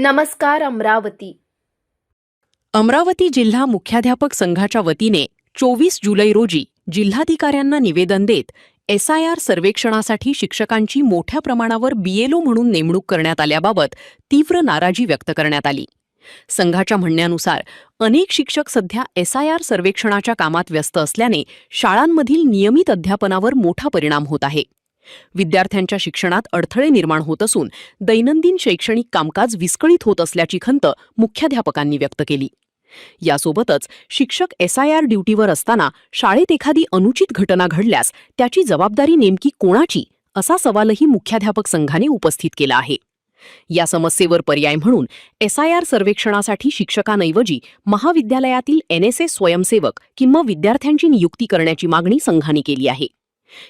नमस्कार अमरावती. अमरावती जिल्हा मुख्याध्यापक संघाच्या वतीने 24 जुलै रोजी जिल्हाधिकाऱ्यांना निवेदन देत SIR सर्वेक्षणासाठी शिक्षकांची मोठ्या प्रमाणावर BLO म्हणून नेमणूक करण्यात आल्याबाबत तीव्र नाराजी व्यक्त करण्यात आली. संघाच्या म्हणण्यानुसार अनेक शिक्षक सध्या SIR सर्वेक्षणाच्या कामात व्यस्त असल्याने शाळांमधील नियमित अध्यापनावर मोठा परिणाम होत आहे. विद्यार्थ्यांच्या शिक्षणात अडथळे निर्माण होत असून दैनंदिन शैक्षणिक कामकाज विस्कळीत होत असल्याची खंत मुख्याध्यापकांनी व्यक्त केली. यासोबतच शिक्षक SIR ड्युटीवर असताना शाळेत एखादी अनुचित घटना घडल्यास त्याची जबाबदारी नेमकी कोणाची असा सवालही मुख्याध्यापक संघाने उपस्थित केला आहे. या समस्येवर पर्याय म्हणून SIR सर्वेक्षणासाठी शिक्षकांऐवजी महाविद्यालयातील NSS स्वयंसेवक किंवा विद्यार्थ्यांची नियुक्ती करण्याची मागणी संघाने केली आहे.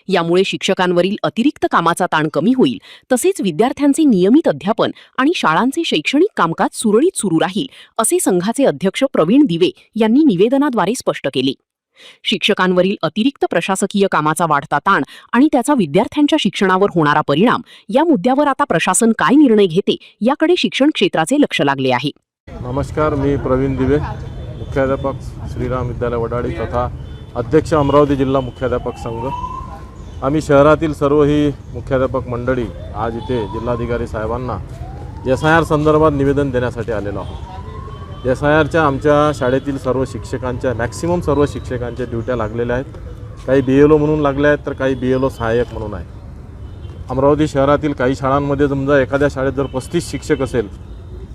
यामुळे शिक्षकांवरील अतिरिक्त कामाचा ताण कमी होईल, तसेच विद्यार्थ्यांचे नियमित अध्यापन आणि शाळांचे शैक्षणिक कामकाज सुरळीत सुरू राहील, असे संघाचे अध्यक्ष प्रवीण दिवे यांनी निवेदनाद्वारे स्पष्ट केले. शिक्षकांवरील अतिरिक्त प्रशासकीय कामाचा वाढता ताण आणि त्याचा विद्यार्थ्यांच्या शिक्षणावर होणारा परिणाम या मुद्द्यावर आता प्रशासन काय निर्णय घेते याकडे शिक्षण क्षेत्राचे लक्ष लागले आहे. नमस्कार, मी प्रवीण दिवे, मुख्याध्यापक श्रीराम विद्यालय वडाळी तथा अध्यक्ष अमरावती जिल्हा मुख्याध्यापक संघ. आम्ही शहरातील सर्व ही मुख्याध्यापक मंडळी आज इथे जिल्हाधिकारी साहेबांना SIR संदर्भात निवेदन देण्यासाठी आलेलो आहोत. SIRच्या आमच्या शाळेतील सर्व शिक्षकांच्या मॅक्सिमम सर्व शिक्षकांच्या ड्युट्या लागलेल्या आहेत. काही BLO म्हणून लागल्या आहेत तर काही BLO सहाय्यक म्हणून आहे. अमरावती शहरातील काही शाळांमध्ये समजा एखाद्या शाळेत जर 35 शिक्षक असेल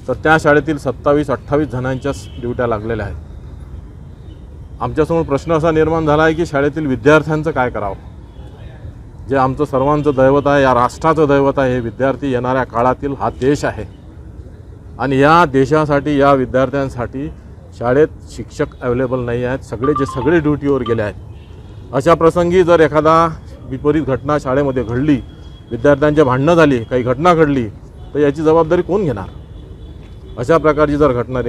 तर त्या शाळेतील 27-28 जणांच्या ड्युट्या लागलेल्या आहेत. आमच्यासमोर प्रश्न असा निर्माण झाला आहे की शाळेतील विद्यार्थ्यांचं काय करावं. जे आमचं सर्वांचं दैवत आहे, या राष्ट्राचं दैवत आहे, हे विद्यार्थी येणाऱ्या काळातील हा देश आहे आणि या देशासाठी, या विद्यार्थ्यांसाठी शाळेत शिक्षक अवेलेबल नाही आहेत. सगळे ड्युटीवर गेले आहेत. अशा प्रसंगी जर एखादा विपरीत घटना शाळेमध्ये घडली, विद्यार्थ्यांची भांडणं झाली, काही घटना घडली, तर याची जबाबदारी कोण घेणार. अशा प्रकारची जर घटना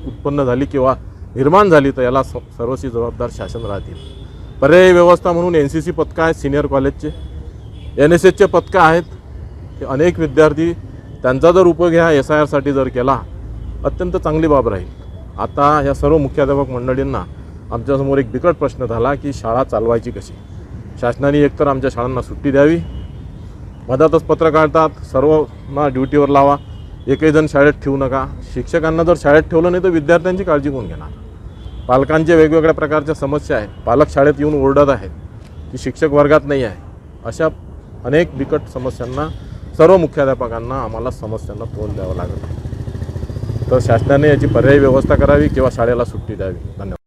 उत्पन्न झाली किंवा निर्माण झाली तर याला सर्वस्वी जबाबदार शासन राहतील. पर्यायी व्यवस्था म्हणून NCC पथकं आहेत, सिनियर कॉलेजचे NSSचे पथकं आहेत. हे अनेक विद्यार्थी त्यांचा जर उपयोग ह्या SIRसाठी जर केला अत्यंत चांगली बाब राहील. आता ह्या सर्व मुख्याध्यापक मंडळींना आमच्यासमोर एक बिकट प्रश्न झाला की शाळा चालवायची कशी. शासनाने एकतर आमच्या शाळांना सुट्टी द्यावी, मधातच पत्र काढतात सर्वांना ड्युटीवर लावा, एकही जण शाळेत ठेवू नका. शिक्षकांना जर शाळेत ठेवलं नाही तर विद्यार्थ्यांची काळजी कोण घेणार. पालकांच्या वेगवेगळ्या प्रकारच्या समस्या आहेत. पालक शाळेत येऊन ओरडत आहेत की शिक्षक वर्गात नाही आहे. अशा अनेक बिकट समस्यांना सर्व मुख्याध्यापकांना आम्हाला समस्यांना तोंड द्यावं लागत आहे. तर शासनाने याची पर्यायी व्यवस्था करावी किंवा शाळेला सुट्टी द्यावी. धन्यवाद.